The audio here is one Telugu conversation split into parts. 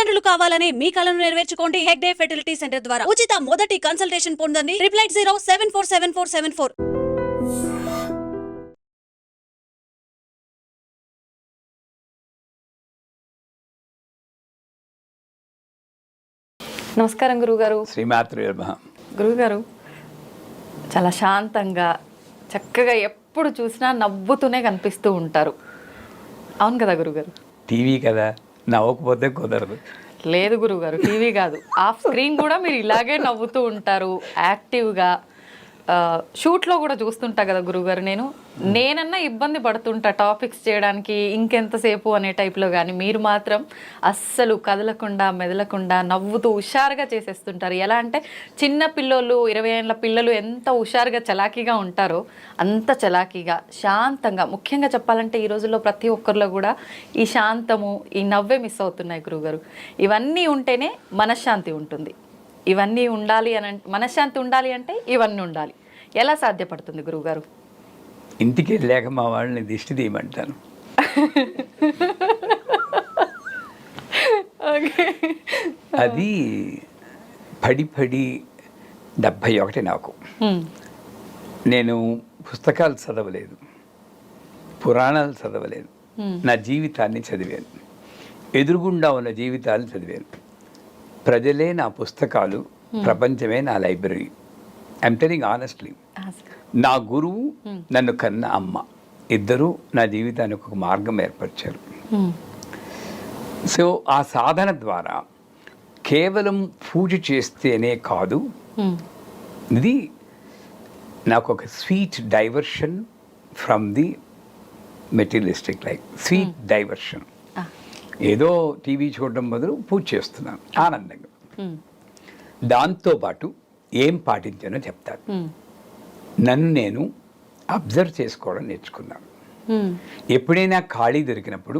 తల్లిదండ్రులు కావాలని మీ కలను నెరవేర్చుకోండి హెగ్డే ఫెర్టిలిటీ సెంటర్ ద్వారా ఉచిత మొదటి కన్సల్టేషన్ పొందండి 8807447474. నమస్కారం గురుగారు. శ్రీమాత్రే నమః. గురుగారు చాలా శాంతంగా చక్కగా ఎప్పుడు చూసినా నవ్వుతూనే కనిపిస్తూ ఉంటారు. అవును కదా గురుగారు? టీవీ కదా, నవ్వకపోతే కుదరదు. లేదు గురుగారు, టీవీ కాదు, ఆఫ్ స్క్రీన్ కూడా మీరు ఇలాగే నవ్వుతూ ఉంటారు యాక్టివ్గా. షూట్లో కూడా చూస్తుంటా కదా గురుగారు, నేనన్నా ఇబ్బంది పడుతుంటా టాపిక్స్ చేయడానికి ఇంకెంతసేపు అనే టైప్లో, కానీ మీరు మాత్రం అస్సలు కదలకుండా మెదలకుండా నవ్వుతూ హుషారుగా చేసేస్తుంటారు. ఎలా అంటే చిన్న పిల్లలు 20 ఏళ్ళ పిల్లలు ఎంత హుషారుగా చలాకీగా ఉంటారో అంత చలాకీగా శాంతంగా, ముఖ్యంగా చెప్పాలంటే ఈ రోజుల్లో ప్రతి ఒక్కరిలో కూడా ఈ శాంతము ఈ నవ్వే మిస్ అవుతున్నాయి గురుగారు. ఇవన్నీ ఉంటేనే మనశ్శాంతి ఉంటుంది. ఇవన్నీ ఉండాలి అని మనశ్శాంతి ఉండాలి అంటే ఇవన్నీ ఉండాలి. ఎలా సాధ్యపడుతుంది గురువుగారు? ఇంటికి వెళ్ళాక మా వాళ్ళని దిష్టి తీయమంటాను. అది పడి 71 నాకు. నేను పుస్తకాలు చదవలేదు, పురాణాలు చదవలేదు, నా జీవితాన్ని చదివాను. ఎదురుగుండా ఉన్న జీవితాలు చదివాను. ప్రజలే నా పుస్తకాలు, ప్రపంచమే నా లైబ్రరీ. I'm telling honestly. నా గురువు, నన్ను కన్న అమ్మ ఇద్దరూ నా జీవితానికి ఒక మార్గం ఏర్పరిచారు. సో ఆ సాధన ద్వారా కేవలం పూజ చేస్తేనే కాదు, ఇది నాకు ఒక sweet diversion from the materialistic life. Sweet diversion. ఏదో టీవీ చూడడం బదులు పూజ చేస్తున్నాను ఆనందంగా. దాంతోపాటు ఏం పాటించానో చెప్తాను. నన్ను నేను అబ్జర్వ్ చేసుకోవడం నేర్చుకున్నాను. ఎప్పుడైనా ఖాళీ దొరికినప్పుడు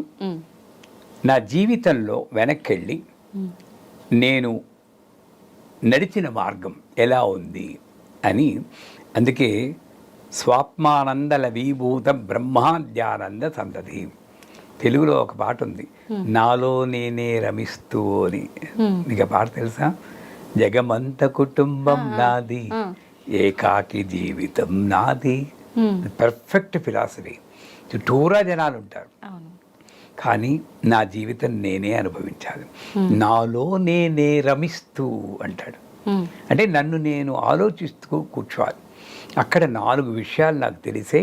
నా జీవితంలో వెనక్కి వెళ్ళి నేను నడిచిన మార్గం ఎలా ఉంది అని, అందుకే స్వాత్మానందల విభూత బ్రహ్మాద్యానంద సంతతి, తెలుగులో ఒక పాట ఉంది, నాలో నేనే రమిస్తూ అని. నీకు పాట తెలుసా? జగమంత కుటుంబం నాది, ఏకాకి జీవితం నాది. Perfect philosophy. చుట్టూరా జనాలు ఉంటారు, కానీ నా జీవితం నేనే అనుభవించాలి. నాలో నేనే రమిస్తూ అంటాడు. అంటే నన్ను నేను ఆలోచిస్తూ కూర్చోవాలి. అక్కడ 4 విషయాలు నాకు తెలిసే.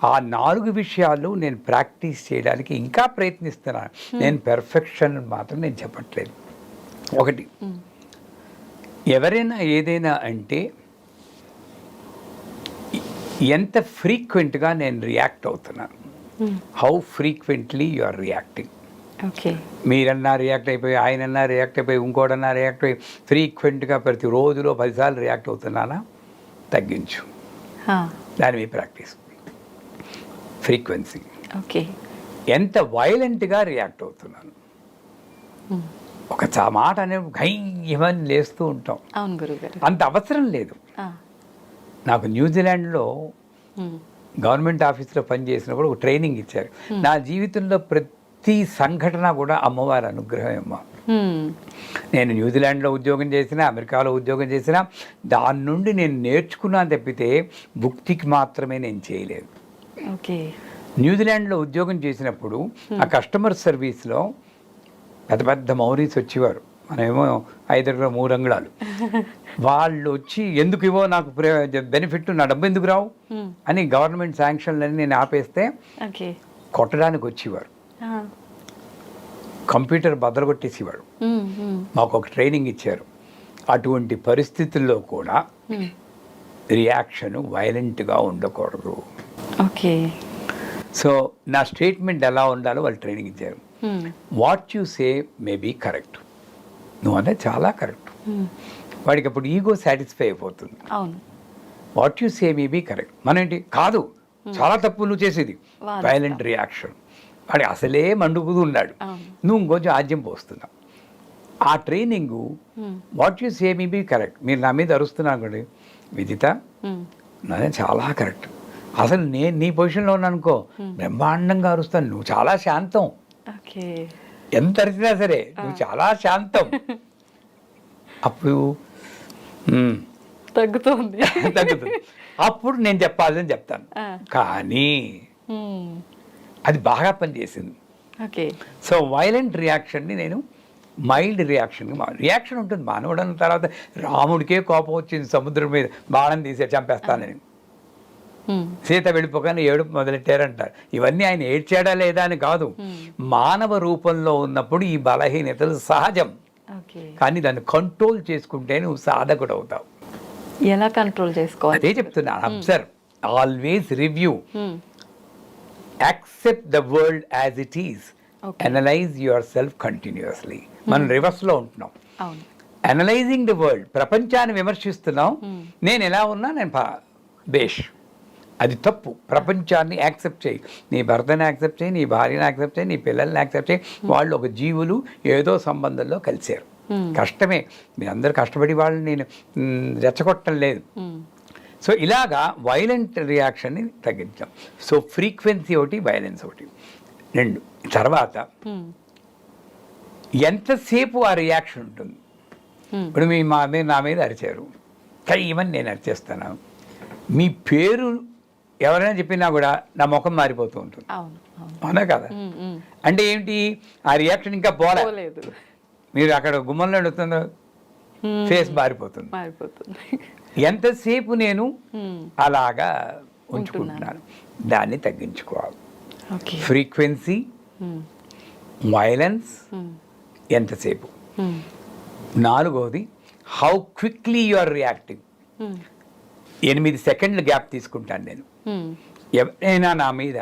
ఆ 4 విషయాలు నేను ప్రాక్టీస్ చేయడానికి ఇంకా ప్రయత్నిస్తున్నాను. నేను పెర్ఫెక్షన్ మాత్రం నేను చెప్పట్లేదు. ఒకటి, ఎవరైనా ఏదైనా అంటే ఎంత ఫ్రీక్వెంట్గా నేను రియాక్ట్ అవుతున్నాను. How frequently you are reacting. మీరన్నా రియాక్ట్ అయిపోయి, ఆయనన్నా రియాక్ట్ అయిపోయి, ఇంకోటన్నా రియాక్ట్ అయిపోయి, ఫ్రీక్వెంట్గా ప్రతి రోజులో 10 సార్లు రియాక్ట్ అవుతున్నానా? తగ్గించు. దాని మీద ప్రాక్టీస్. ఫ్రీక్వెన్సీ. ఎంత వైలెంట్గా రియాక్ట్ అవుతున్నాను. ఒక మాట అనే గయ్యమని లేస్తూ ఉంటాం. అంత అవసరం లేదు. నాకు న్యూజిలాండ్లో గవర్నమెంట్ ఆఫీస్లో పనిచేసినప్పుడు ఒక ట్రైనింగ్ ఇచ్చారు. నా జీవితంలో ప్రతి సంఘటన కూడా అమ్మవారి అనుగ్రహం అమ్మ. నేను న్యూజిలాండ్లో ఉద్యోగం చేసినా, అమెరికాలో ఉద్యోగం చేసినా, దాని నుండి నేను నేర్చుకున్నాను తప్పితే భుక్తికి మాత్రమే నేను చేయలేదు. న్యూజిలాండ్లో ఉద్యోగం చేసినప్పుడు ఆ కస్టమర్ సర్వీస్లో పెద్ద పెద్ద మౌరీస్ వచ్చేవారు. మనమేమో 5 అడుగుల 3 అంగుళాలు. వాళ్ళు వచ్చి ఎందుకు ఇవో నాకు బెనిఫిట్, నా డబ్బు ఎందుకు రావు అని గవర్నమెంట్ శాంక్షన్లని నేను ఆపేస్తే కొట్టడానికి వచ్చేవారు. కంప్యూటర్ బదలగొట్టేసేవాడు. మాకు ఒక ట్రైనింగ్ ఇచ్చారు. అటువంటి పరిస్థితుల్లో కూడా రియాక్షన్ వైలెంట్గా ఉండకూడదు. సో నా స్టేట్మెంట్ ఎలా ఉండాలో వాళ్ళు ట్రైనింగ్ ఇచ్చారు. What you say may be correct. నువ్వు అంటే చాలా కరెక్ట్. వాడికి అప్పుడు ఈగో సాటిస్ఫై అయిపోతుంది. What you say may be correct. మనం ఏంటి కాదు, చాలా తప్పు నువ్వు చేసేది. Violent reaction. వాడి అసలే మండుకుతూ ఉన్నాడు, నువ్వు ఇంకొంచెం ఆజ్యం పోస్తున్నావు. ఆ training what you say may be correct. మీరు నా మీద అరుస్తున్నాను కూడా, విదిత నాదే చాలా కరెక్ట్. అసలు నేను నీ పొజిషన్లో ఉన్నాను అనుకో, బ్రహ్మాండంగా అరుస్తాను, నువ్వు చాలా శాంతం. ఎంత అరిచినా సరే నువ్వు చాలా శాంతం. అప్పుడు తగ్గుతుంది. తగ్గుతుంది. అప్పుడు నేను చెప్పాలని చెప్తాను. కానీ అది బాగా పనిచేసింది. ఓకే. సో వైలెంట్ రియాక్షన్ని నేను మైల్డ్ రియాక్షన్ ఉంటుంది. మానవుడు అన్న తర్వాత రాముడికే కోపం వచ్చింది సముద్రం మీద బాణం తీసే చంపేస్తానని. సీత వెళ్ళిపోగానే ఏడుపు మొదలెట్టారంటారు. ఇవన్నీ ఆయన ఏడ్చాడా లేదా అని కాదు, మానవ రూపంలో ఉన్నప్పుడు ఈ బలహీనతలు సహజం. కానీ దాన్ని కంట్రోల్ చేసుకుంటే నువ్వు సాధకుడు అవుతావు. ఎలా కంట్రోల్ చేసుకోవాలి? అదే చెప్తున్నాను. Observe, always review, accept the world as it is, analyse your self continuously. మనం రివర్స్లో ఉంటున్నాం. అనలైజింగ్ ద వరల్డ్, ప్రపంచాన్ని విమర్శిస్తున్నాం. నేను ఎలా ఉన్నా నేను బేష్, అది తప్పు. ప్రపంచాన్ని యాక్సెప్ట్ చేయి. నీ భర్తని యాక్సెప్ట్ చేయి, నీ భార్యని యాక్సెప్ట్ చేయి, నీ పిల్లల్ని యాక్సెప్ట్ చేయి. వాళ్ళు ఒక జీవులు, ఏదో సంబంధంలో కలిశారు. కష్టమే, మీరు అందరు కష్టపడి వాళ్ళని నేను రెచ్చగొట్టడం లేదు. సో ఇలాగా వైలెంట్ రియాక్షన్ని తగ్గించాం. సో ఫ్రీక్వెన్సీ ఒకటి, వైలెన్స్ ఒకటి, రెండు. తర్వాత ఎంతసేపు ఆ రియాక్షన్ ఉంటుంది. ఇప్పుడు నా మీద అరిచారు, కానీ ఈవెన్ నేను అరిచేస్తాను. మీ పేరు ఎవరైనా చెప్పినా కూడా నా ముఖం మారిపోతూ ఉంటుంది. అవునా కదా? అంటే ఏంటి, ఆ రియాక్షన్ ఇంకా పోలేదు. మీరు అక్కడ గుమ్మంలో అడుగుతుందో ఫేస్ మారిపోతుంది. ఎంతసేపు నేను అలాగా ఉంచుకుంటున్నాను, దాన్ని తగ్గించుకోవాలి. ఫ్రీక్వెన్సీ, వైలెన్స్, ఎంతసేపు. నాలుగవది, how quickly you are reacting. 8 సెకండ్లు గ్యాప్ తీసుకుంటాను నేను. ఎవరైనా నా మీద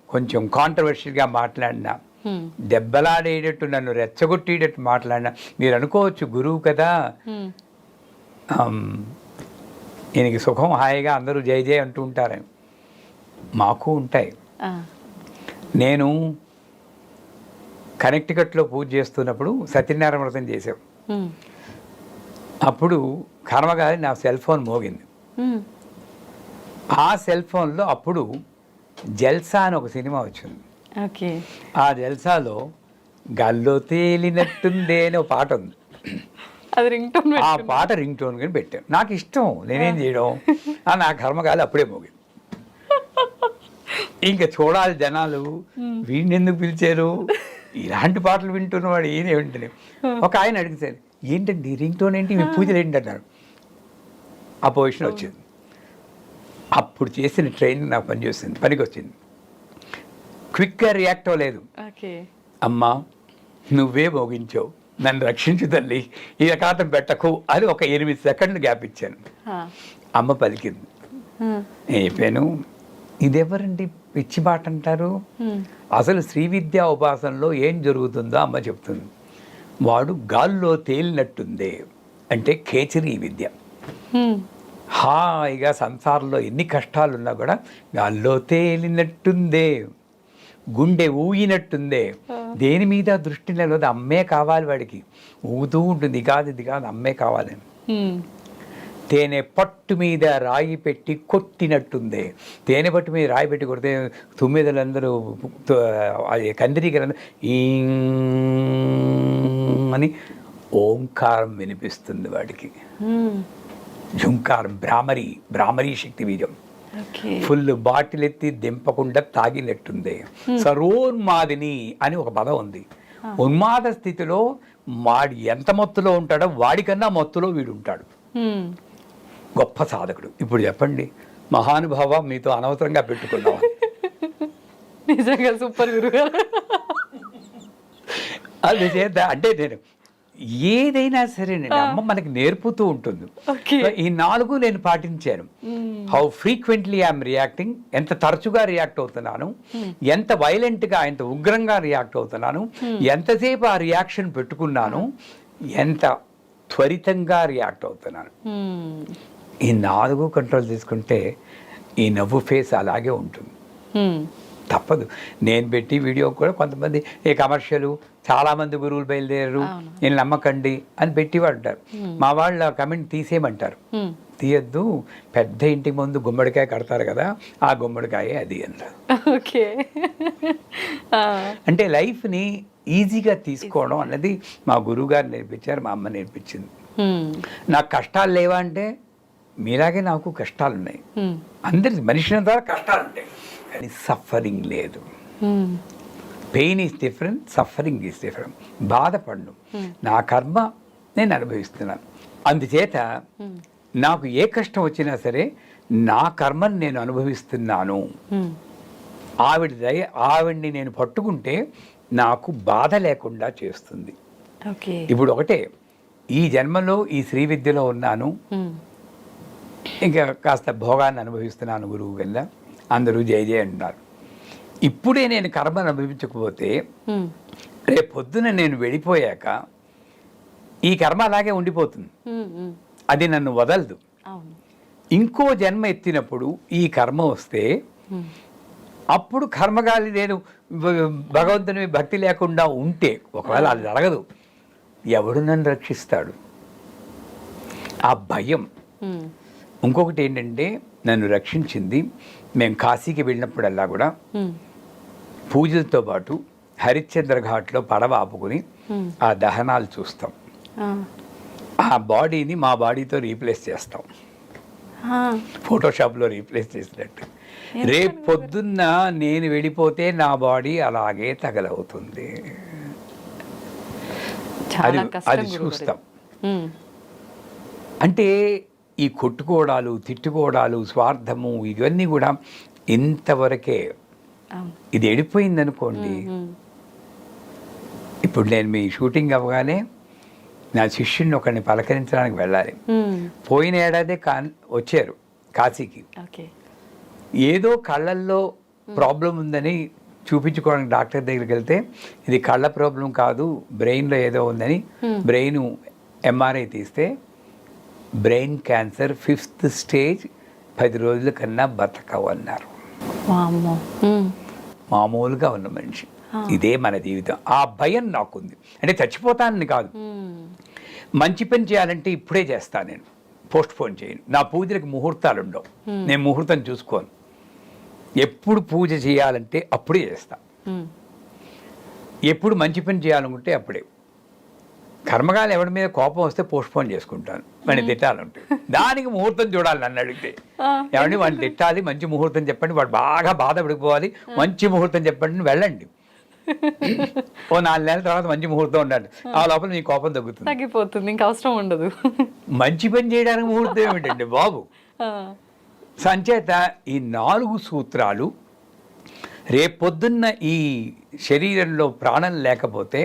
కొంచెం కాంట్రవర్షియల్గా మాట్లాడినా, దెబ్బలాడేటట్టు నన్ను రెచ్చగొట్టేటట్టు మాట్లాడినా, మీరు అనుకోవచ్చు గురువు కదా, ఈయనకి సుఖం హాయిగా అందరూ జై జై అంటూ ఉంటారని. మాకు ఉంటాయి. నేను కనెక్టికట్లో పూజ చేస్తున్నప్పుడు సత్యనారాయణ వ్రతం చేసాం. అప్పుడు కర్మగారి నా సెల్ ఫోన్ మోగింది. ఆ సెల్ ఫోన్లో అప్పుడు జల్సా అని ఒక సినిమా వచ్చింది. ఆ జల్సాలో గల్లో తేలినట్టుందే అని ఒక పాట ఉంది. ఆ పాట రింగ్ టోన్ కానీ పెట్టాను. నాకు ఇష్టం, నేనేం చేయడం. నా కర్మగాలి అప్పుడే మోగింది. ఇంకా చూడాలి జనాలు, వీడిని ఎందుకు పిలిచారు, ఇలాంటి పాటలు వింటున్నవాడు ఈయన వింటలే. ఒక ఆయన అడిగితే, ఏంటండి రింగ్ టోన్ ఏంటి, మీ పూజలు ఏంటి అన్నారు. ఆ పొజిషన్ వచ్చింది. అప్పుడు చేసిన ట్రైనింగ్ నాకు పనికి వచ్చింది. క్విక్గా రియాక్ట్ అవ్వలేదు. అమ్మా నువ్వే మోగించావు, నన్ను రక్షించు తల్లి, ఈ రకాతం పెట్టకు అని ఒక 8 సెకండ్లు గ్యాప్ ఇచ్చాను. అమ్మ పలికింది. నేను చెప్పాను, ఇదెవరండి పిచ్చి మాట అంటారు, అసలు శ్రీ విద్యా ఉపాసనలో ఏం జరుగుతుందో అమ్మ చెప్తుంది. వాడు గాల్లో తేలినట్టుందే అంటే ఖేచరీ విద్య. హాయిగా సంసారంలో ఎన్ని కష్టాలున్నా కూడా గాల్లో తేలినట్టుందే, గుండె ఊగినట్టుందే, దేని మీద దృష్టి నిలవదు, అమ్మే కావాలి వాడికి. ఊగుతూ ఉంటుంది, ఇది కాదు అమ్మే కావాలని. తేనె పట్టు మీద రాయి పెట్టి కొట్టినట్టుందే, తేనె పట్టు మీద రాయి పెట్టి కొడితే తుమ్మిదలందరూ కందిరీకలందరూ ఈ అని ఓంకారం వినిపిస్తుంది వాడికి. ఝుంకారం, భ్రామరీ శక్తి బీజం. ఫుల్ బాటిల్ ఎత్తి దింపకుండా తాగినట్టుంది. సర్వోన్మాదిని అని ఒక పదం ఉంది. ఉన్మాద స్థితిలో వాడు ఎంత మత్తులో ఉంటాడో వాడికన్నా మత్తులో వీడు ఉంటాడు. గొప్ప సాధకుడు. ఇప్పుడు చెప్పండి, మహానుభావ మీతో అనవసరంగా పెట్టుకున్నావా? నిజంగా సూపర్ గురుగారు. అది చేద్దా అంటే నేను ఏదైనా సరే అమ్మ మనకి నేర్పుతూ ఉంటుంది. ఈ 4 నేను పాటించాను. హౌ ఫ్రీక్వెంట్లీ ఐఎమ్ రియాక్టింగ్, ఎంత తరచుగా రియాక్ట్ అవుతున్నాను, ఎంత వైలెంట్గా ఎంత ఉగ్రంగా రియాక్ట్ అవుతున్నాను, ఎంతసేపు ఆ రియాక్షన్ పెట్టుకున్నాను, ఎంత త్వరితంగా రియాక్ట్ అవుతున్నాను. ఈ 4 కంట్రోల్ చేసుకుంటే ఈ నవ్వు ఫేస్ అలాగే ఉంటుంది. తప్పదు. నేను పెట్టి వీడియో కూడా కొంతమంది ఏ కమర్షియల్ చాలామంది గురువులు బయలుదేరారు, నేను నమ్మకండి అని పెట్టివాడు అంటారు. మా వాళ్ళ కమెంట్ తీసేయమంటారు. తీయద్దు, పెద్ద ఇంటికి ముందు గుమ్మడికాయ కడతారు కదా, ఆ గుమ్మడికాయ అది అంటారు. ఓకే. అంటే లైఫ్ని ఈజీగా తీసుకోవడం అన్నది మా గురువుగారు నేర్పించారు, మా అమ్మ నేర్పించింది. నాకు కష్టాలు లేవా అంటే మీలాగే నాకు కష్టాలు ఉన్నాయి, అందరి మనిషిన ద్వారా కష్టాలు ఉంటాయి, కానీ సఫరింగ్ లేదు. Pain is different, suffering is different. బాధపడను, నా కర్మ నేను అనుభవిస్తున్నాను. అందుచేత నాకు ఏ కష్టం వచ్చినా సరే నా కర్మను నేను అనుభవిస్తున్నాను. ఆవిడ్ని నేను పట్టుకుంటే నాకు బాధ లేకుండా చేస్తుంది. ఇప్పుడు ఒకటే, ఈ జన్మలో ఈ శ్రీ విద్యలో ఉన్నాను, ఇంకా కాస్త భోగాన్ని అనుభవిస్తున్నాను గురువు వల్ల, అందరూ జయ జయ అంటున్నారు. ఇప్పుడే నేను కర్మ అనుభవించకపోతే రేపు పొద్దున నేను వెళ్ళిపోయాక ఈ కర్మ అలాగే ఉండిపోతుంది, అది నన్ను వదలదు. ఇంకో జన్మ ఎత్తినప్పుడు ఈ కర్మ వస్తే అప్పుడు కర్మగాలి నేను భగవంతుని భక్తి లేకుండా ఉంటే, ఒకవేళ అది జరగదు, ఎవడు నన్ను రక్షిస్తాడు? ఆ భయం. ఇంకొకటి ఏంటంటే నన్ను రక్షించింది, మేము కాశీకి వెళ్ళినప్పుడల్లా కూడా పూజలతో పాటు హరిశ్చంద్ర ఘాట్లో పడవ ఆపుకుని ఆ దహనాలు చూస్తాం. ఆ బాడీని మా బాడీతో రీప్లేస్ చేస్తాం, ఫోటోషాప్లో రీప్లేస్ చేసినట్టు. రేపు పొద్దున్న నేను వెళ్ళిపోతే నా బాడీ అలాగే తగలవుతుంది. అది చూస్తాం. అంటే ఈ కొట్టుకోవడాలు, తిట్టుకోవడాలు, స్వార్థము, ఇవన్నీ కూడా ఇంతవరకే. ఇది ఎడిపోయింది అనుకోండి. ఇప్పుడు నేను మీ షూటింగ్ అవ్వగానే నా శిష్యుడిని ఒకరిని పలకరించడానికి వెళ్ళాలి. పోయిన ఏడాదే వచ్చారు కాశీకి. ఏదో కళ్ళల్లో ప్రాబ్లం ఉందని చూపించుకోవడానికి డాక్టర్ దగ్గరికి వెళ్తే, ఇది కళ్ళ ప్రాబ్లం కాదు, బ్రెయిన్లో ఏదో ఉందని బ్రెయిన్ ఎంఆర్ఐ తీస్తే బ్రెయిన్ క్యాన్సర్ 5th స్టేజ్, 10 రోజుల కన్నా బతకవు అన్నారు. మామూలుగా ఉన్న మనిషి. ఇదే మన జీవితం. ఆ భయం నాకుంది. అంటే చచ్చిపోతానని కాదు, మంచి పని చేయాలంటే ఇప్పుడే చేస్తాను, నేను పోస్ట్ పోన్ చేయను. నా పూజలకు ముహూర్తాలు ఉండవు, నేను ముహూర్తం చూసుకోను. ఎప్పుడు పూజ చేయాలంటే అప్పుడే చేస్తా, ఎప్పుడు మంచి పని చేయాలనుకుంటే అప్పుడే. కర్మగాలు ఎవరి మీద కోపం వస్తే పోస్ట్ పోన్ చేసుకుంటాను, వాడిని తిట్టాలంటే. దానికి ముహూర్తం చూడాలి. నన్ను అడిగితే ఎవరిని వాడిని తిట్టాలి, మంచి ముహూర్తం చెప్పండి, వాడు బాగా బాధపడిపోవాలి, మంచి ముహూర్తం చెప్పండి, వెళ్ళండి. ఓ 4 నెలల తర్వాత మంచి ముహూర్తం ఉండాలి, ఆ లోపల మీ కోపం తగ్గిపోతుంది, ఇంకా అవసరం ఉండదు. మంచి పని చేయడానికి ముహూర్తం ఏమిటండి బాబు? సంచేత ఈ 4 సూత్రాలు, రేపొద్దున్న ఈ శరీరంలో ప్రాణం లేకపోతే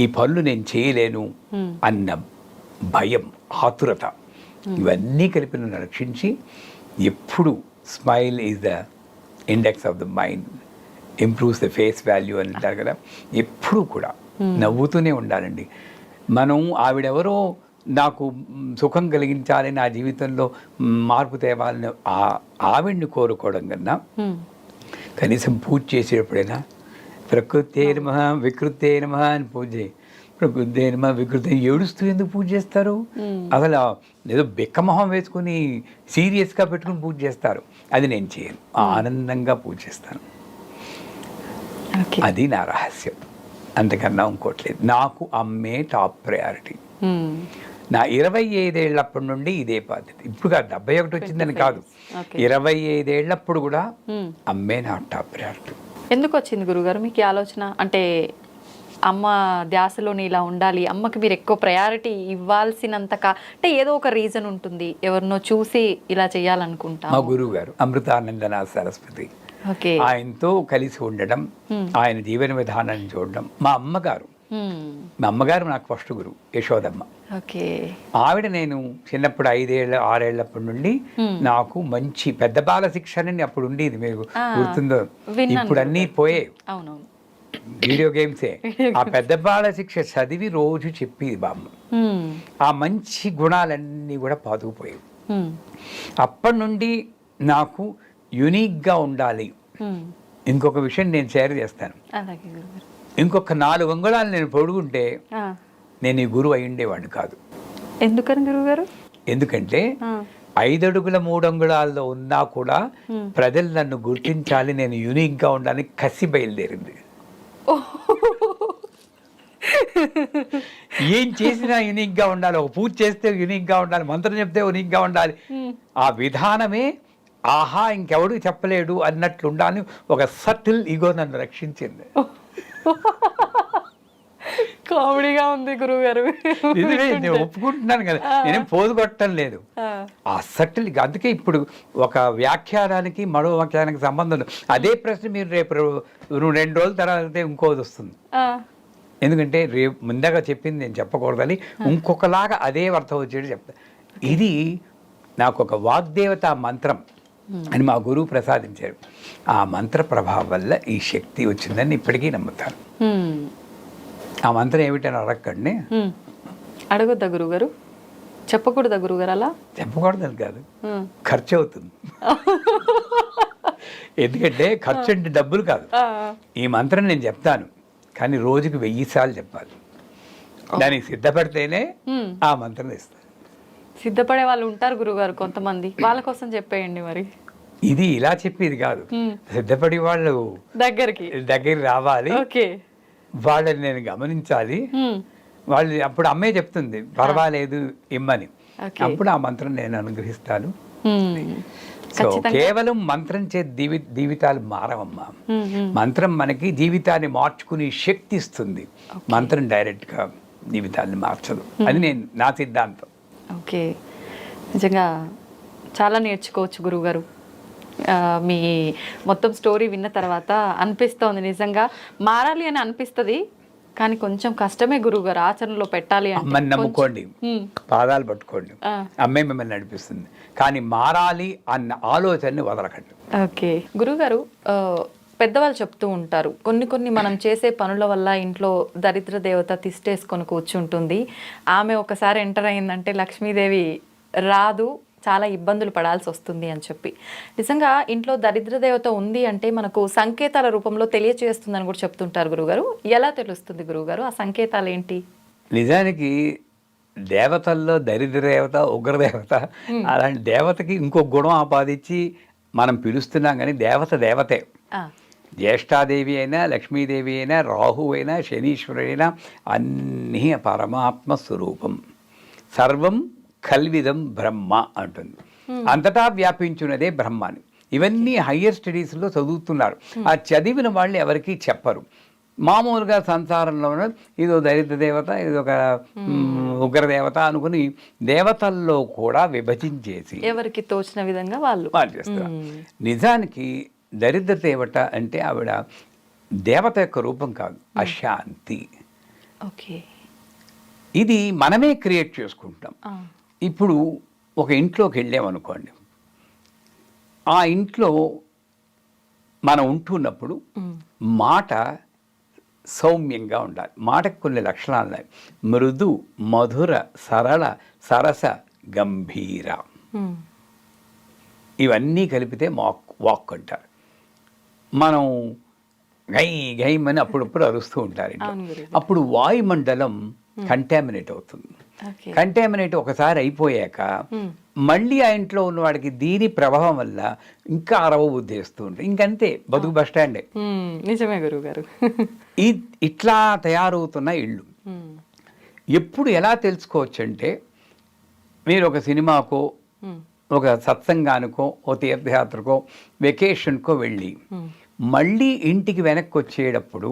ఈ పనులు నేను చేయలేను అన్న భయం, ఆతురత, ఇవన్నీ కలిపి నన్ను రక్షించి, ఎప్పుడు smile is the index of the mind, improves the face value అని అంటారు కదా. ఎప్పుడూ కూడా నవ్వుతూనే ఉండాలండి. మనం ఆవిడెవరో నాకు సుఖం కలిగించాలి, నా జీవితంలో మార్పు తేవాలని ఆవిడ్ని కోరుకోవడం కన్నా, కనీసం పూజ చేసేటప్పుడైనా ప్రకృతే నమః వికృతే నమః అని పూజ చేయి. ప్రకృతే నమః వికృతి ఏడుస్తూ ఎందుకు పూజ చేస్తారు? అసలు ఏదో బిక్కమొహం వేసుకుని సీరియస్గా పెట్టుకుని పూజ చేస్తారు. అది నేను చేయను, ఆనందంగా పూజ చేస్తాను. అది నా రహస్యం, అంతకన్నా ఇంకోట్లేదు. నాకు అమ్మే టాప్ ప్రయారిటీ. నా 25 ఏళ్ళప్పటి నుండి ఇదే పద్ధతి. ఇప్పుడు కాదు, 71 వచ్చిందని కాదు, 25 ఏళ్ళప్పుడు కూడా అమ్మే నా టాప్ ప్రయారిటీ. ఎందుకు వచ్చింది గురుగారు మీకు ఈ ఆలోచన? అంటే అమ్మ ధ్యాసలోని ఇలా ఉండాలి, అమ్మకి మీరు ఎక్కువ ప్రయారిటీ ఇవ్వాల్సినంత అంటే ఏదో ఒక రీజన్ ఉంటుంది, ఎవరినో చూసి ఇలా చేయాలనుకుంటా. మా గురువు గారు అమృతానందనాథ్ సరస్వతి, ఆయనతో కలిసి ఉండడం, ఆయన జీవన విధానాన్ని చూడడం. మా అమ్మగారు నాకు ఫస్ట్ గురువు, యశోదమ్మ. ఆవిడ నేను చిన్నప్పుడు 5-6 ఏళ్ళప్పటి నుండి నాకు మంచి పెద్ద బాల శిక్షణ అప్పుడు ఉండేది, మీకు గుర్తుందో? ఇప్పుడు అన్నీ పోయే వీడియో గేమ్సే. ఆ పెద్ద బాల శిక్ష చదివి రోజు చెప్పేది బామ్మ. ఆ మంచి గుణాలన్నీ కూడా పాతుకుపోయాయి. అప్పటి నుండి నాకు యునిక్గా ఉండాలి. ఇంకొక విషయం నేను షేర్ చేస్తాను. ఇంకొక 4 అంగుళాలు నేను పొడుగుంటే నేను ఈ గురువు అయి ఉండేవాడిని కాదు. ఎందుకని గురువుగారు? ఎందుకంటే 5 అడుగుల 3 అంగుళాల్లో ఉన్నా కూడా ప్రజలు నన్ను గుర్తించాలి, నేను యూనిక్గా ఉండాలని కసి బయలుదేరింది. ఏం చేసినా యూనిక్గా ఉండాలి, ఒక పూజ చేస్తే యూనిక్గా ఉండాలి, మంత్రం చెప్తే యూనిక్గా ఉండాలి. ఆ విధానమే ఆహా ఇంకెవడు చెప్పలేడు అన్నట్లు ఉండాలని ఒక సటిల్ ఈగో నన్ను రక్షించింది. కామెడీగా ఉంది గురువుగారు. నిజమే, నేను ఒప్పుకుంటున్నాను కదా, నేనేం పోదు కొట్టడం లేదు. ఆ సటిల్, అందుకే ఇప్పుడు ఒక వ్యాఖ్యానానికి మరో వ్యాఖ్యానానికి సంబంధం లేదు. అదే ప్రశ్న మీరు రేపు 2 రోజుల తర్వాత ఇంకోది వస్తుంది. ఎందుకంటే రేపు ముందుగా చెప్పింది నేను చెప్పకూడదని ఇంకొకలాగా అదే అర్థం వచ్చేది చెప్తా. ఇది నాకు ఒక వాగ్దేవత మంత్రం అని మా గురువు ప్రసాదించారు. ఆ మంత్ర ప్రభావం వల్ల ఈ శక్తి వచ్చిందని ఇప్పటికీ నమ్ముతాను. ఆ మంత్రం ఏమిటని అడగండి. అడగొద్దా గురుగారు? చెప్పకూడదా గురుగారు? అలా చెప్పకూడదని కాదు, ఖర్చు అవుతుంది. ఎందుకంటే ఖర్చు అంటే డబ్బులు కాదు. ఈ మంత్రం నేను చెప్తాను, కానీ రోజుకి 1000 సార్లు చెప్పాలి. దానికి సిద్ధపడితేనే ఆ మంత్రం ఇస్తాను. సిద్ధపడే వాళ్ళు ఉంటారు గురుగారు కొంతమంది, వాళ్ళ కోసం చెప్పేయండి మరి. ఇది ఇలా చెప్పేది కాదు, సిద్ధపడి వాళ్ళు దగ్గరికి రావాలి. ఓకే, వాళ్ళని నేను గమనించాలి. వాళ్ళు అప్పుడు అమ్మే చెప్తుంది పర్వాలేదు ఇమ్మని, అప్పుడు ఆ మంత్రం నేను అనుగ్రహిస్తాను. సో కేవలం మంత్రం చే జీవితాలు మారవమ్మా. మంత్రం మనకి జీవితాన్ని మార్చుకునే శక్తి ఇస్తుంది, మంత్రం డైరెక్ట్గా జీవితాన్ని మార్చదు. అది నా సిద్ధాంతం. ఓకే, నిజంగా చాలా నేర్చుకోవచ్చు గురువుగారు. మీ మొత్తం స్టోరీ విన్న తర్వాత అనిపిస్తోంది, నిజంగా మారాలి అని అనిపిస్తుంది, కానీ కొంచెం కష్టమే గురువుగారు ఆచరణలో పెట్టాలి. అమ్మని నమ్ముకోండి, పాదాలు పట్టుకోండి, అమ్మే మిమ్మల్ని నడిపిస్తుంది, కానీ మారాలి అన్న ఆలోచనని వదలకండి. ఓకే గురువుగారు, పెద్దవాళ్ళు చెప్తూ ఉంటారు, కొన్ని మనం చేసే పనుల వల్ల ఇంట్లో దరిద్ర దేవత తిష్టేసుకొని కూర్చుంటుంది, ఆమె ఒకసారి ఎంటర్ అయిందంటే లక్ష్మీదేవి రాదు, చాలా ఇబ్బందులు పడాల్సి వస్తుంది అని చెప్పి. నిజంగా ఇంట్లో దరిద్ర దేవత ఉంది అంటే మనకు సంకేతాల రూపంలో తెలియచేస్తుందని కూడా చెప్తుంటారు గురుగారు. ఎలా తెలుస్తుంది గురువుగారు ఆ సంకేతాలు ఏంటి? నిజానికి దేవతల్లో దరిద్ర దేవత, ఉగ్రదేవత, అలాంటి దేవతకి ఇంకో గుణం ఆపాదించి మనం పిలుస్తున్నాం, కానీ దేవత దేవతే. జ్యేష్ఠాదేవి అయినా, లక్ష్మీదేవి అయినా, రాహు అయినా, శనీశ్వరుడైనా అన్నీ పరమాత్మ స్వరూపం. సర్వం కల్విదం బ్రహ్మ అంటుంది. అంతటా వ్యాపించున్నదే బ్రహ్మాని. ఇవన్నీ హయ్యర్ స్టడీస్లో చదువుతున్నారు. ఆ చదివిన వాళ్ళు ఎవరికీ చెప్పరు. మామూలుగా సంసారంలో ఇదో దరిద్ర దేవత, ఇదొక ఉగ్రదేవత అనుకుని దేవతల్లో కూడా విభజించేసి ఎవరికి తోచిన విధంగా వాళ్ళు చేస్తారు. నిజానికి దరిద్ర దేవత అంటే ఆవిడ దేవత యొక్క రూపం కాదు, అశాంతి. ఓకే, ఇది మనమే క్రియేట్ చేసుకుంటాం. ఇప్పుడు ఒక ఇంట్లోకి వెళ్ళామనుకోండి, ఆ ఇంట్లో మనం ఉంటున్నప్పుడు మాట సౌమ్యంగా ఉండాలి. మాటకు కొన్ని లక్షణాలు ఉన్నాయి. మృదు, మధుర, సరళ, సరస, గంభీర, ఇవన్నీ కలిపితే వాక్ అంటారు. మనం గై గైమని అప్పుడప్పుడు అరుస్తూ ఉంటారు. అప్పుడు వాయుమండలం కంటామినేట్ అవుతుంది. కంటామినేట్ ఒకసారి అయిపోయాక మళ్ళీ ఆ ఇంట్లో ఉన్న వాడికి దీని ప్రభావం వల్ల ఇంకా అరవ బుద్ధి వేస్తూ ఉంటుంది. ఇంకంతే, బతుకు బస్ స్టాండే. నిజమే గురువు గారు. ఇట్లా తయారవుతున్న ఇళ్ళు ఎప్పుడు ఎలా తెలుసుకోవచ్చు అంటే, మీరు ఒక సినిమాకో, ఒక సత్సంగానికో, ఓ తీర్థయాత్రకో, వెకేషన్కో వెళ్ళి మళ్ళీ ఇంటికి వెనక్కి వచ్చేటప్పుడు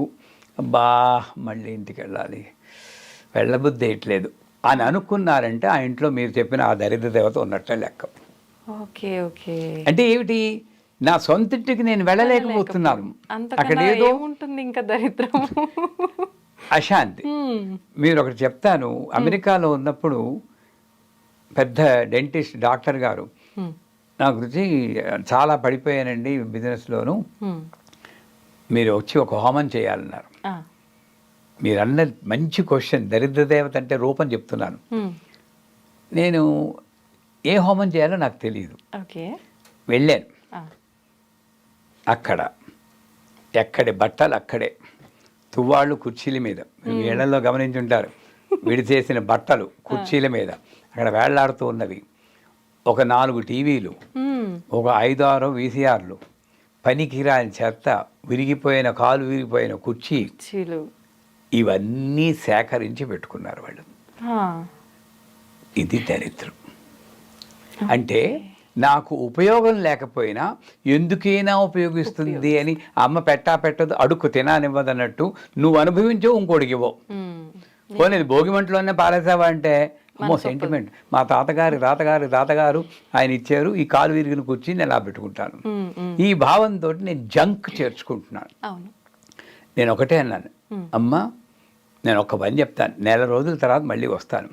మళ్ళీ ఇంటికి వెళ్ళాలి, వెళ్ళబుద్ధి వేయట్లేదు అని అనుకున్నారంటే ఆ ఇంట్లో మీరు చెప్పిన ఆ దరిద్ర దేవత ఉన్నట్టే లెక్క. ఓకే ఓకే, అంటే ఏమిటి, నా సొంత ఇంటికి నేను వెళ్ళలేకపోతున్నాను, అక్కడ ఏదో ఉంటుంది, ఇంకా దరిద్రం, అశాంతి. మీరు ఒకటి చెప్తాను, అమెరికాలో ఉన్నప్పుడు పెద్ద డెంటిస్ట్ డాక్టర్ గారు నా గురించి, చాలా పడిపోయానండి బిజినెస్లోను, మీరు వచ్చి ఒక హోమం చేయాలన్నారు. మీరు అన్న మంచి క్వశ్చన్. దరిద్ర దేవత అంటే రూపం చెప్తున్నాను. నేను ఏ హోమం చేయాలో నాకు తెలియదు. వెళ్ళాను. అక్కడ ఎక్కడి బట్టలు అక్కడే, తువ్వాళ్ళు కుర్చీల మీద, ఏళ్లలో గమనించుంటారు, విడిచేసిన బట్టలు కుర్చీల మీద అక్కడ వేళ్లాడుతూ ఉన్నవి. ఒక 4 టీవీలు, ఒక 5-6 వీసీఆర్లు, పనికిరాని చెత్త, విరిగిపోయిన కాలు విరిగిపోయిన కుర్చీ, ఇవన్నీ సేకరించి పెట్టుకున్నారు వాళ్ళు. ఇది దరిద్రం. అంటే నాకు ఉపయోగం లేకపోయినా ఎందుకైనా ఉపయోగిస్తుంది అని అమ్మ పెట్టదు అడుక్కు తిననివ్వదన్నట్టు నువ్వు అనుభవించవు ఇంకోటికి ఇవ్వవు. పోనీ భోగిమంటలోనే పారేసావా అంటే అమ్మో సెంటిమెంట్, మా తాతగారు ఆయన ఇచ్చారు, ఈ కాలు విరిగిన కూర్చి నేను అలా పెట్టుకుంటాను. ఈ భావంతో నేను జంక్ చేర్చుకుంటున్నాను. నేను ఒకటే అన్నాను, అమ్మ నేను ఒక పని చెప్తాను, నెల రోజుల తర్వాత మళ్ళీ వస్తాను,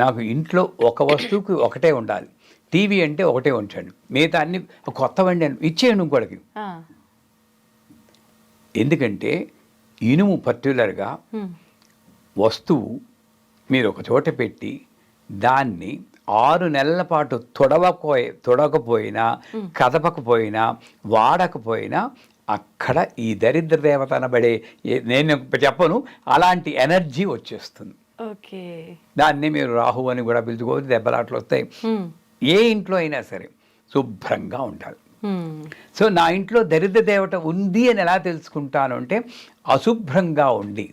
నాకు ఇంట్లో ఒక వస్తువుకి ఒకటే ఉండాలి, టీవీ అంటే ఒకటే ఉంచండి, మిగతా అన్ని కొత్త వండి ఇచ్చేయండి ఇంకోటికి. ఎందుకంటే ఇనుము పర్టికులర్గా వస్తువు మీరు ఒక చోట పెట్టి దాన్ని 6 నెలల పాటు తొడకపోయినా కదపకపోయినా వాడకపోయినా అక్కడ ఈ దరిద్ర దేవత అనబడే నేను చెప్పను అలాంటి ఎనర్జీ వచ్చేస్తుంది. ఓకే, దాన్ని మీరు రాహు అని కూడా పిలుచుకోవచ్చు, దెబ్బలాట్లు వస్తాయి. ఏ ఇంట్లో అయినా సరే శుభ్రంగా ఉండాలి. సో నా ఇంట్లో దరిద్ర దేవత ఉంది అని ఎలా తెలుసుకుంటాను అంటే అశుభ్రంగా ఉండి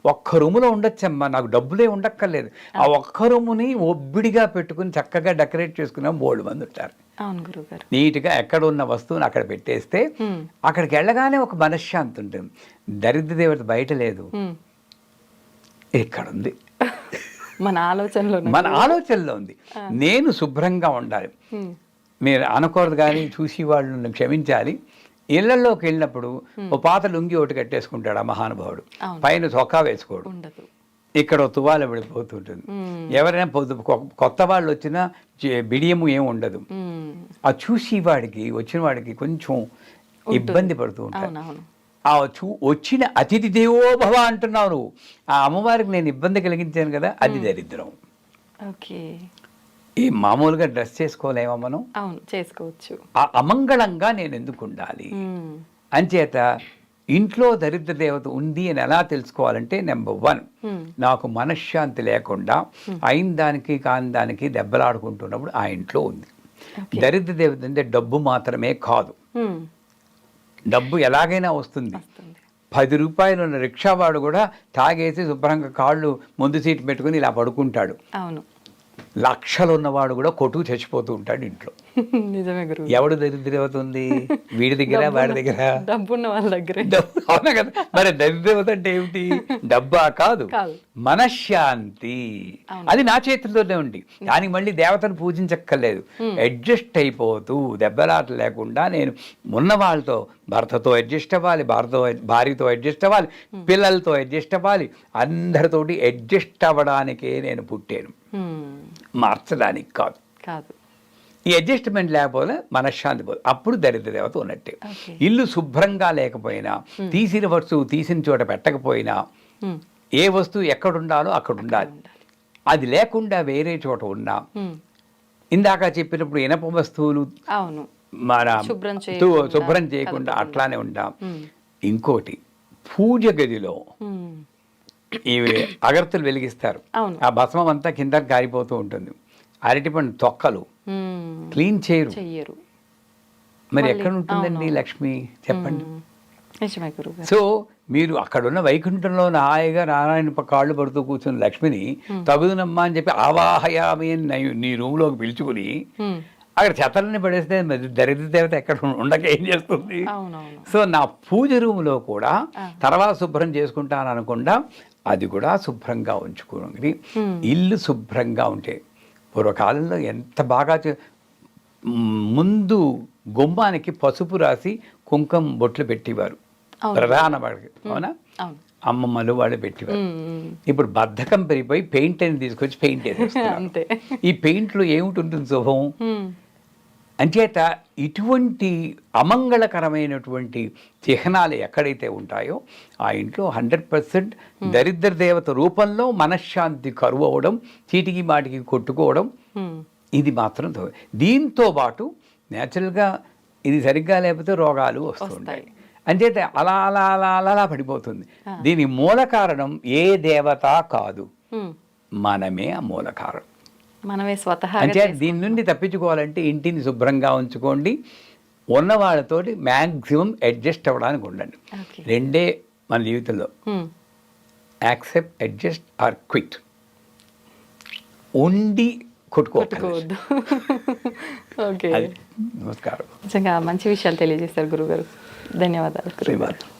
ఒక్క రూములో ఉండొచ్చమ్మా, నాకు డబ్బులే ఉండక్కర్లేదు, ఆ ఒక్క రూముని ఒబ్బిడిగా పెట్టుకుని చక్కగా డెకరేట్ చేసుకున్న 3 మంది ఉంటారు. నీట్గా ఎక్కడ ఉన్న వస్తువుని అక్కడ పెట్టేస్తే అక్కడికి వెళ్ళగానే ఒక మనశ్శాంతి ఉంటుంది. దరిద్ర దేవత బయట లేదు, ఇక్కడ ఉంది, మన ఆలోచనలో ఉంది. నేను శుభ్రంగా ఉండాలి. మీరు అనకూడదు కానీ చూసి వాళ్ళు క్షమించాలి. ఇళ్లలోకి వెళ్ళినప్పుడు ఓ పాత లుంగి ఒకటి కట్టేసుకుంటాడు ఆ మహానుభావుడు, పైన చొక్కా వేసుకోడు, ఇక్కడ తువాల పడిపోతుంటుంది. ఎవరైనా కొత్త వాళ్ళు వచ్చినా బిడియము ఏమి ఉండదు. ఆ చూసి వాడికి వచ్చిన వాడికి కొంచెం ఇబ్బంది పడుతూ ఉంటాడు. ఆ వచ్చిన అతిథి దేవో భవ అంటున్నావు నువ్వు, ఆ అమ్మవారికి నేను ఇబ్బంది కలిగించాను కదా, అది దరిద్రం. ఈ మామూలుగా డ్రెస్ చేసుకోలేమా మనం? చేసుకోవచ్చు. ఆ అమంగళంగా నేను ఎందుకు ఉండాలి? అంచేత ఇంట్లో దరిద్ర దేవత ఉంది అని ఎలా తెలుసుకోవాలంటే, నెంబర్ 1 నాకు మనశ్శాంతి లేకుండా అయిన దానికి కాని దానికి దెబ్బలాడుకుంటున్నప్పుడు ఆ ఇంట్లో ఉంది. దరిద్ర దేవత అంటే డబ్బు మాత్రమే కాదు, డబ్బు ఎలాగైనా వస్తుంది. 10 రూపాయలు ఉన్న రిక్షావాడు కూడా తాగేసి శుభ్రంగా కాళ్ళు ముందు సీటు పెట్టుకుని ఇలా పడుకుంటాడు. లక్షలు ఉన్నవాడు కూడా కొట్టుకు చచ్చిపోతూ ఉంటాడు ఇంట్లో. నిజమే గురు. ఎవడు దరిద్రదేవత ఉంది? వీడి దగ్గర వాడి దగ్గర, డబ్బున్న వాళ్ళ దగ్గర. అవునా కదా? మరి దరిద్రదేవత అంటే ఏమిటి? డబ్బా కాదు, మనశ్శాంతి. అది నా చేతుల్లోనే ఉంది. దానికి మళ్ళీ దేవతను పూజించక్కర్లేదు. అడ్జస్ట్ అయిపోతూ దెబ్బలాట లేకుండా నేను ఉన్న వాళ్ళతో, భర్తతో అడ్జస్ట్ అవ్వాలి, భార్యతో అడ్జస్ట్ అవ్వాలి, పిల్లలతో అడ్జస్ట్ అవ్వాలి, అందరితోటి అడ్జస్ట్ అవ్వడానికే నేను పుట్టాను, మార్చడానికి కాదు. ఈ అడ్జస్ట్మెంట్ లేకపోతే మనశ్శాంతి పోదు, అప్పుడు దరిద్ర దేవత ఉన్నట్టే. ఇల్లు శుభ్రంగా లేకపోయినా, తీసిన వస్తువు తీసిన చోట పెట్టకపోయినా, ఏ వస్తువు ఎక్కడ ఉండాలో అక్కడ ఉండాలి. అది లేకుండా వేరే చోట ఉన్నా, ఇందాక చెప్పినప్పుడు ఇనప వస్తువులు మన శుభ్రం చేయకుండా అట్లానే ఉంటాం. ఇంకోటి, పూజ గదిలో ఇవి అగరత్తులు వెలిగిస్తారు, ఆ భస్మం అంతా కింద కారిపోతూ ఉంటుంది. అరటిపండు తొక్కలు క్లీన్ చేయరు. మరి ఎక్కడ ఉంటుందండి లక్ష్మి చెప్పండి? సో మీరు అక్కడున్న వైకుంఠంలో హాయిగా నారాయణ కాళ్ళు పడుతూ కూర్చున్న లక్ష్మిని తగుదునమ్మా అని చెప్పి ఆవాహయామి అని నీ రూమ్లోకి పిలుచుకుని అక్కడ చెత్తలని పడేస్తే దరిద్ర దేవత ఎక్కడ ఉండక ఏం చేస్తుంది? సో నా పూజ రూమ్లో కూడా తర్వాత శుభ్రం చేసుకుంటాను అనకుండా అది కూడా శుభ్రంగా ఉంచుకోండి. ఇల్లు శుభ్రంగా ఉంటే, పూర్వకాలంలో ఎంత బాగా ముందు గుమ్మానికి పసుపు రాసి కుంకుమ బొట్లు పెట్టేవారు ప్రధాన వాడికి, అవునా? అమ్మమ్మలు వాళ్ళు పెట్టేవారు. ఇప్పుడు బద్ధకం పెరిగిపోయి పెయింట్ అని తీసుకొచ్చి పెయింట్ వేసేస్తారు. ఈ పెయింట్లో ఏమిటి శుభం? అంచేత ఇటువంటి అమంగళకరమైనటువంటి చిహ్నాలు ఎక్కడైతే ఉంటాయో ఆ ఇంట్లో 100% దరిద్ర దేవత రూపంలో మనశ్శాంతి కరువు అవడం, చీటికి మాటికి కొట్టుకోవడం, ఇది మాత్రం. దీంతో పాటు న్యాచురల్గా ఇది సరిగ్గా లేకపోతే రోగాలు వస్తుంటాయి. అంచేత అలా అలా అలా అలా పడిపోతుంది. దీని మూల కారణం ఏ దేవత కాదు, మనమే ఆ మూల కారణం. మనమే స్వతహాగా. అంటే దీని నుండి తప్పించుకోవాలంటే ఇంటిని శుభ్రంగా ఉంచుకోండి, ఉన్న వాళ్ళతోటి మ్యాక్సిమం అడ్జస్ట్ అవ్వడానికి ఉండండి. రెండే మన జీవితంలో. Accept, adjust or quit. ఉండి కొట్టుకోవద్దు. ఓకే, అది. నమస్కారం. నిజంగా మంచి విషయాలు తెలియజేస్తారు గురుగారు. ధన్యవాదాలు. శ్రీవారు.